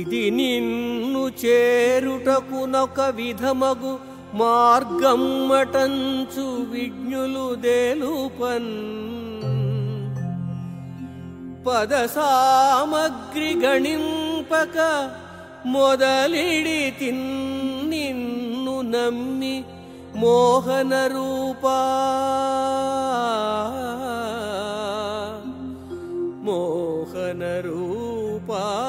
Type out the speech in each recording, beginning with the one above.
ఇది నిన్ను చేరుటకునొక విధమగు మార్గమ్మటంచు విజ్ఞులు దేలుపన్ పద సామగ్రి గణింపక మొదలిడి నిన్ను నమ్మి మోహన రూపా మోహన రూపా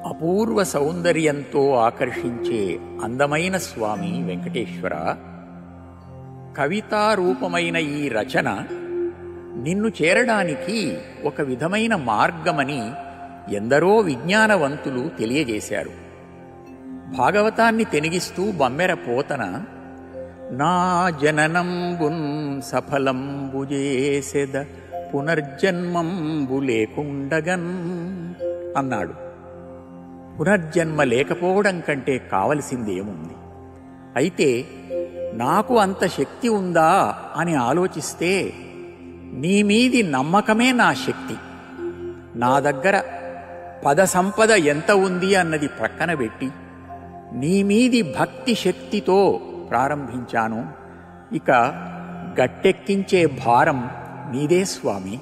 అపూర్వ సౌందర్యంతో ఆకర్షించే అందమైన స్వామి వెంకటేశ్వర, కవితారూపమైన ఈ రచన నిన్ను చేరడానికి ఒక విధమైన మార్గమని ఎందరో విజ్ఞానవంతులు తెలియజేశారు. భాగవతాన్ని తెనిగిస్తూ బమ్మెర పోతన నా జననంబున్ సఫలంబుజేసెద పునర్జన్మంబు లేకుండగన్ అన్నాడు. పునర్జన్మ లేకపోవడం కంటే కావలసిందేముంది? అయితే నాకు అంత శక్తి ఉందా అని ఆలోచిస్తే నీ మీది నమ్మకమే నా శక్తి. నా దగ్గర పద సంపద ఎంత ఉంది అన్నది ప్రక్కన పెట్టి నీ మీది భక్తి శక్తితో ప్రారంభించాను. ఇక గట్టెక్కించే భారం నీదే స్వామి.